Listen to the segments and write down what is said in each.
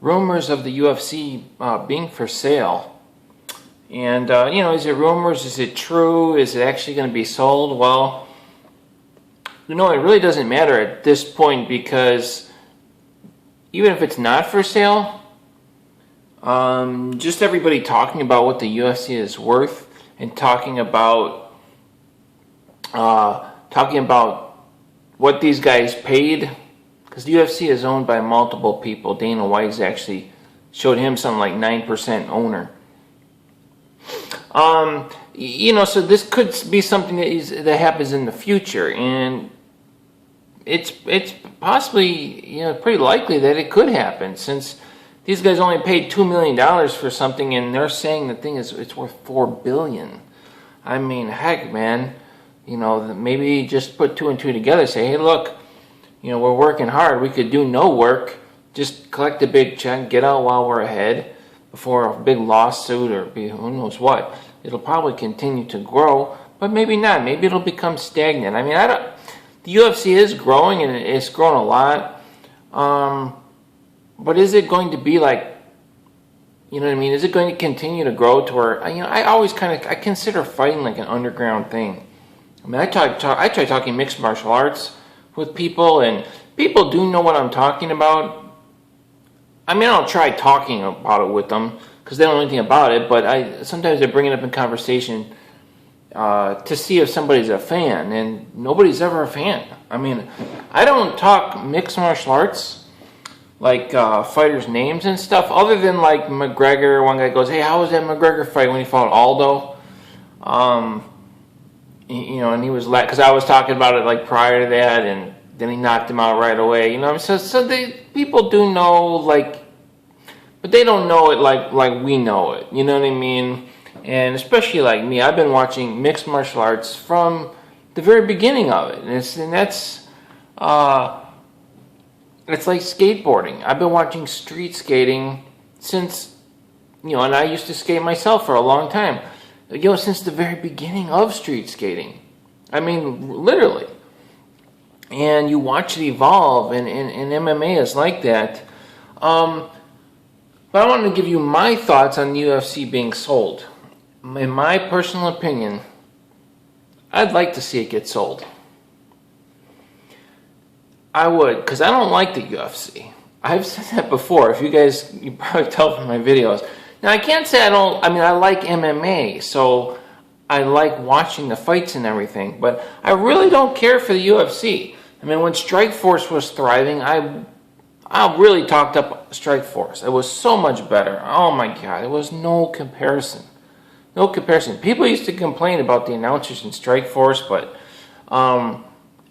rumors of the UFC being for sale. And, is it rumors? Is it true? Is it actually going to be sold? Well, it really doesn't matter at this point, because even if it's not for sale, just everybody talking about what the UFC is worth and talking about what these guys paid, because the UFC is owned by multiple people. Dana White's actually showed him something like 9% owner. So this could be something that happens in the future, and it's possibly pretty likely that it could happen, since these guys only paid $2 million for something, and they're saying the thing it's worth $4 billion. I mean, heck, man. Maybe just put two and two together. Say, hey, look, we're working hard. We could do no work. Just collect a big check, get out while we're ahead before a big lawsuit or who knows what. It'll probably continue to grow, but maybe not. Maybe it'll become stagnant. I mean, the UFC is growing, and it's grown a lot. But is it going to be like, is it going to continue to grow to where, I always I consider fighting like an underground thing. I mean, I try talking mixed martial arts with people, and people do know what I'm talking about. I mean, I don't try talking about it with them because they don't know anything about it, but sometimes I bring it up in conversation to see if somebody's a fan, and nobody's ever a fan. I mean, I don't talk mixed martial arts, like fighters' names and stuff, other than like McGregor. One guy goes, hey, how was that McGregor fight when he fought Aldo? And he was because I was talking about it like prior to that, and then he knocked him out right away. So people do know, but they don't know it like we know it. You know what I mean? And especially like me, I've been watching mixed martial arts from the very beginning of it, and that's it's like skateboarding. I've been watching street skating since and I used to skate myself for a long time. Since the very beginning of street skating. I mean, literally. And you watch it evolve, and MMA is like that. But I wanted to give you my thoughts on the UFC being sold. In my personal opinion, I'd like to see it get sold. I would, because I don't like the UFC. I've said that before. You probably tell from my videos. Now, I can't say I don't. I mean, I like MMA, so I like watching the fights and everything, but I really don't care for the UFC. I mean, when Strikeforce was thriving, I really talked up Strikeforce. It was so much better. Oh my God, there was no comparison. No comparison. People used to complain about the announcers in Strikeforce, but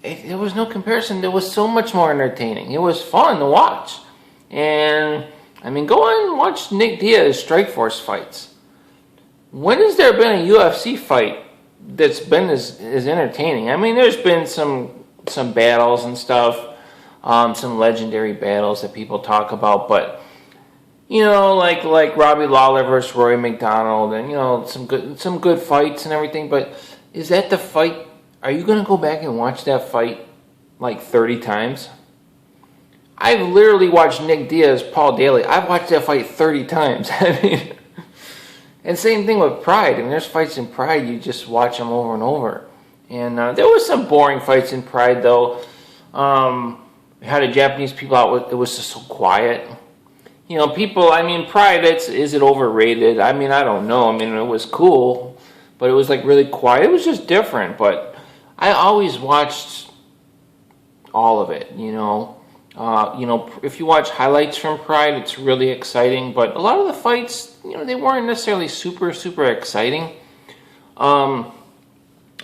there was no comparison. It was so much more entertaining. It was fun to watch. And I mean, go on and watch Nick Diaz Strikeforce fights. When has there been a UFC fight that's been as entertaining? I mean, there's been some battles and stuff, some legendary battles that people talk about, but like Robbie Lawler versus Rory McDonald, and some good fights and everything. But is that the fight? Are you going to go back and watch that fight like 30 times? I've literally watched Nick Diaz, Paul Daly. I've watched that fight 30 times. I mean, and same thing with Pride. I mean, there's fights in Pride, you just watch them over and over. And there was some boring fights in Pride, though. How the Japanese people out, it was just so quiet. Pride, is it overrated? I mean, I don't know. I mean, it was cool, but it was like really quiet. It was just different, but I always watched all of it, if you watch highlights from Pride, it's really exciting, but a lot of the fights, they weren't necessarily super, super exciting. I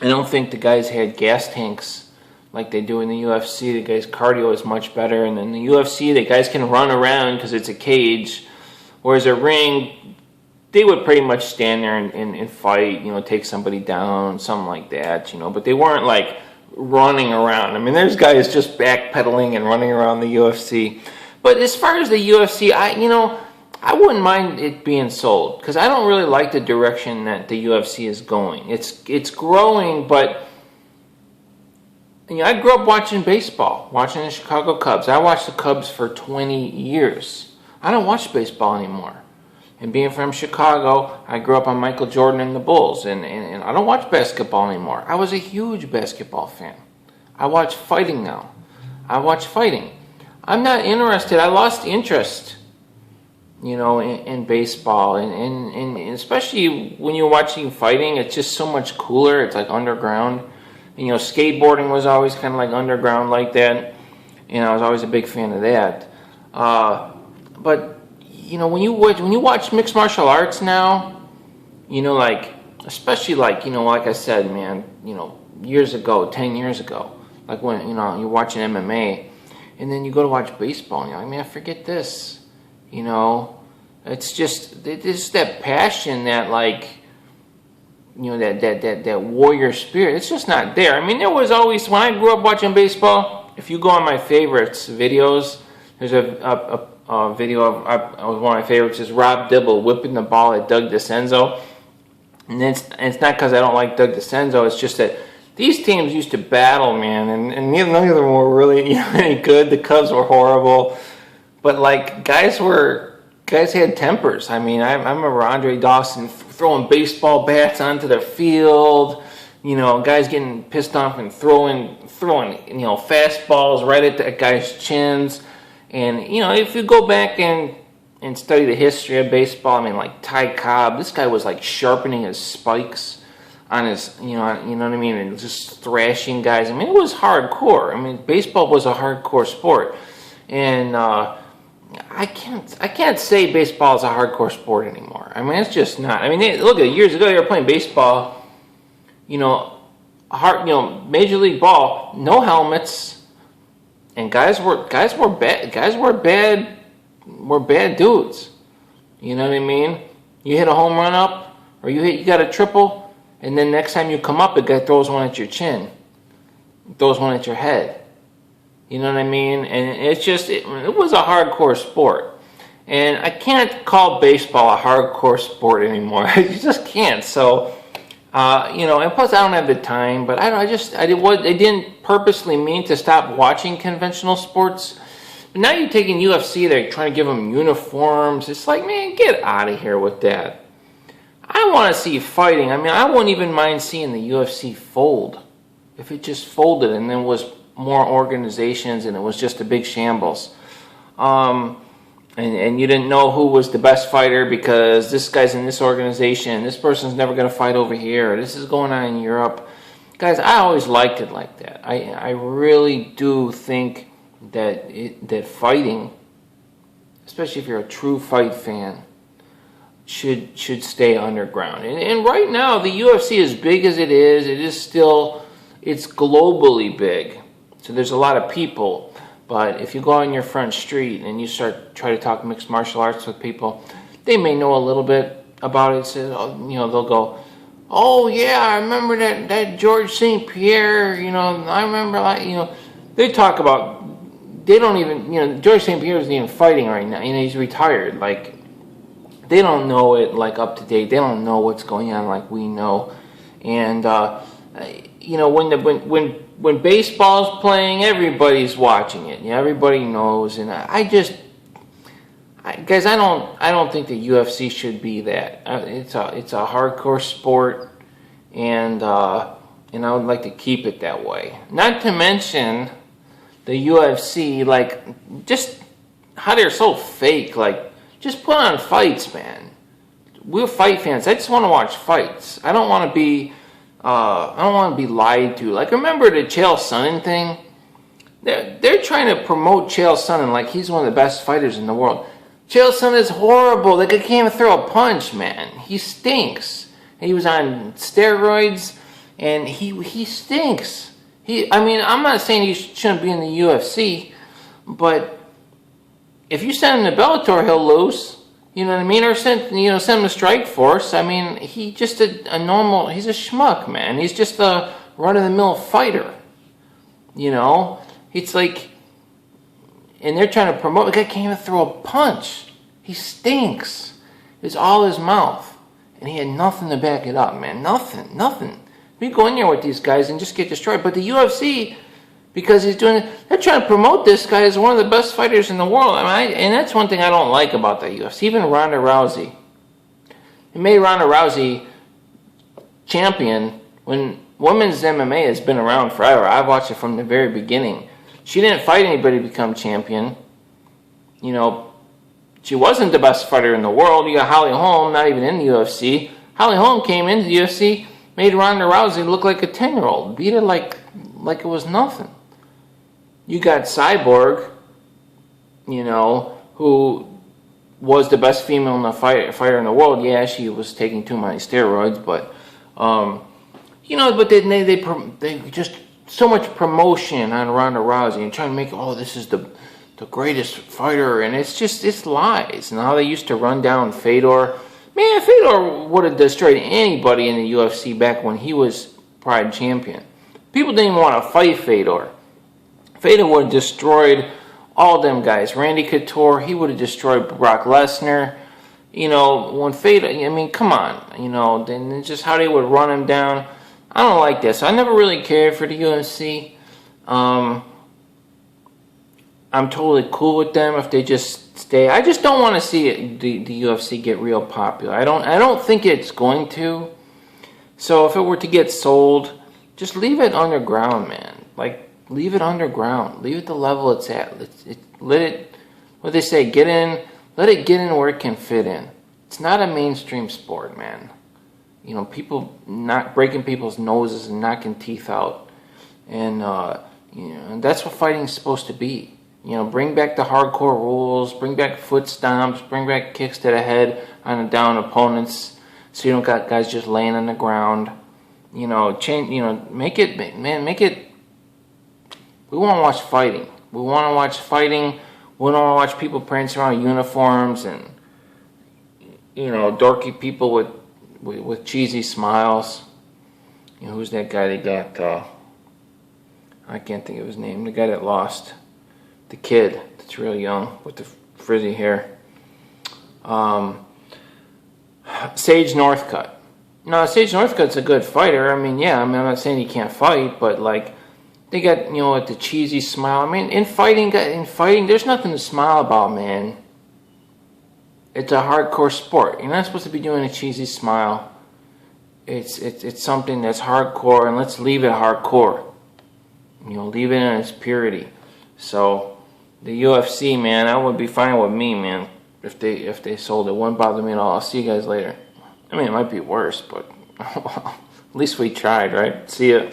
don't think the guys had gas tanks like they do in the UFC. The guys' cardio is much better, and in the UFC, the guys can run around because it's a cage, whereas a ring, they would pretty much stand there and fight, take somebody down, something like that, but they weren't like running around. I mean, there's guys just backpedaling and running around the UFC. But as far as the UFC, I wouldn't mind it being sold, because I don't really like the direction that the UFC is going. It's growing, but I grew up watching baseball, watching the Chicago Cubs. I watched the Cubs for 20 years. I don't watch baseball anymore. And being from Chicago, I grew up on Michael Jordan and the Bulls, and I don't watch basketball anymore. I was a huge basketball fan. I watch fighting now. I watch fighting. I'm not interested. I lost interest, in baseball, and especially when you're watching fighting, it's just so much cooler. It's like underground. And, skateboarding was always kind of like underground like that, and I was always a big fan of that. But when you watch mixed martial arts now, especially like I said, man, years ago, 10 years ago, like when you're watching MMA, and then you go to watch baseball, and you're like, man, forget this. It's just that passion, that that warrior spirit. It's just not there. I mean, there was always, when I grew up watching baseball, if you go on my favorites videos, there's a video of one of my favorites is Rob Dibble whipping the ball at Doug DeCenzo. And it's not because I don't like Doug DeCenzo, it's just that these teams used to battle, man, and none of them were really any good. The Cubs were horrible, but guys had tempers. I mean, I remember Andre Dawson throwing baseball bats onto the field. Guys getting pissed off and throwing fastballs right at the guys' chins. And if you go back and study the history of baseball, I mean, like Ty Cobb, this guy was sharpening his spikes on his, you know what I mean, and just thrashing guys. I mean, it was hardcore. I mean, baseball was a hardcore sport, and I can't say baseball is a hardcore sport anymore. I mean, it's just not. I mean, look at years ago, they were playing baseball, Major League Ball, no helmets, and guys were bad dudes. You know what I mean? You hit a home run up, or you got a triple. And then next time you come up, a guy throws one at your chin, throws one at your head. You know what I mean? And it's just, it was a hardcore sport. And I can't call baseball a hardcore sport anymore. You just can't. So, and plus I don't have the time, but I didn't purposely mean to stop watching conventional sports. But now you're taking UFC, they're trying to give them uniforms. It's like, man, get out of here with that. I want to see fighting. I mean, I wouldn't even mind seeing the UFC fold. If it just folded and there was more organizations and it was just a big shambles. And you didn't know who was the best fighter because this guy's in this organization, this person's never going to fight over here, or this is going on in Europe. Guys, I always liked it like that. I really do think that fighting, especially if you're a true fight fan, should stay underground. And right now, the UFC, as big as it is still, it's globally big. So there's a lot of people. But if you go on your front street and you try to talk mixed martial arts with people, they may know a little bit about it. So, they'll go, oh yeah, I remember that George St. Pierre, I remember they talk about, they don't even, George St. Pierre isn't even fighting right now. He's retired. They don't know it up to date. They don't know what's going on like we know. And when baseball's playing, everybody's watching it. Everybody knows. And guys, I don't think the UFC should be that. It's a hardcore sport, and I would like to keep it that way. Not to mention the UFC, just how they're so fake. Just put on fights, man. We're fight fans. I just want to watch fights. I don't want to be lied to. Remember the Chael Sonnen thing? They're trying to promote Chael Sonnen like he's one of the best fighters in the world. Chael Sonnen is horrible. He can't even throw a punch, man. He stinks. He was on steroids, and he stinks. I'm not saying he shouldn't be in the UFC, but if you send him to Bellator, he'll lose. You know what I mean? Or send him to Strike Force. I mean, he's just a normal, he's a schmuck, man. He's just a run-of-the-mill fighter. It's and they're trying to promote, the guy can't even throw a punch. He stinks. It's all his mouth. And he had nothing to back it up, man. Nothing. We go in there with these guys and just get destroyed. But the UFC, because he's doing it. They're trying to promote this guy as one of the best fighters in the world. I mean, and that's one thing I don't like about the UFC. Even Ronda Rousey, it made Ronda Rousey champion when women's MMA has been around forever. I've watched it from the very beginning. She didn't fight anybody to become champion. You know, she wasn't the best fighter in the world. You got Holly Holm, not even in the UFC. Holly Holm came into the UFC, made Ronda Rousey look like a 10-year-old, beat her like it was nothing. You got Cyborg, you know, who was the best female in the fighter in the world. Yeah, she was taking too many steroids, but you know, but they just so much promotion on Ronda Rousey and trying to make, oh, this is the greatest fighter, and it's lies. And how they used to run down Fedor. Man, Fedor would have destroyed anybody in the UFC back when he was Pride champion. People didn't even want to fight Fedor. Fedor would have destroyed all them guys. Randy Couture, he would have destroyed Brock Lesnar. You know, when Fedor, I mean, come on. You know, then just how they would run him down. I don't like this. I never really cared for the UFC. I'm totally cool with them if they just stay. I just don't want to see the UFC get real popular. I don't think it's going to. So if it were to get sold, just leave it underground, man. Like, leave it underground. Leave it the level it's at. Let it, what they say, get in. Let it get in where it can fit in. It's not a mainstream sport, man. You know, people not breaking people's noses and knocking teeth out, and you know, and that's what fighting's supposed to be. You know, bring back the hardcore rules, bring back foot stomps, bring back kicks to the head on the down opponents, so you don't got guys just laying on the ground. You know, change. You know, make it, man, make it. We want to watch fighting. We want to watch fighting. We don't want to watch people prancing around in uniforms and, you know, dorky people with cheesy smiles. You know, who's that guy they got? I can't think of his name. The guy that lost. The kid that's real young with the frizzy hair. Sage Northcutt. No, Sage Northcutt's a good fighter. I mean, yeah, I'm not saying he can't fight, but like, they got, you know, like the cheesy smile. I mean, in fighting, there's nothing to smile about, man. It's a hardcore sport. You're not supposed to be doing a cheesy smile. It's something that's hardcore, and let's leave it hardcore. You know, leave it in its purity. So the UFC, man, that would be fine with me, man. If they sold it, wouldn't bother me at all. I'll see you guys later. I mean, it might be worse, but at least we tried, right? See ya.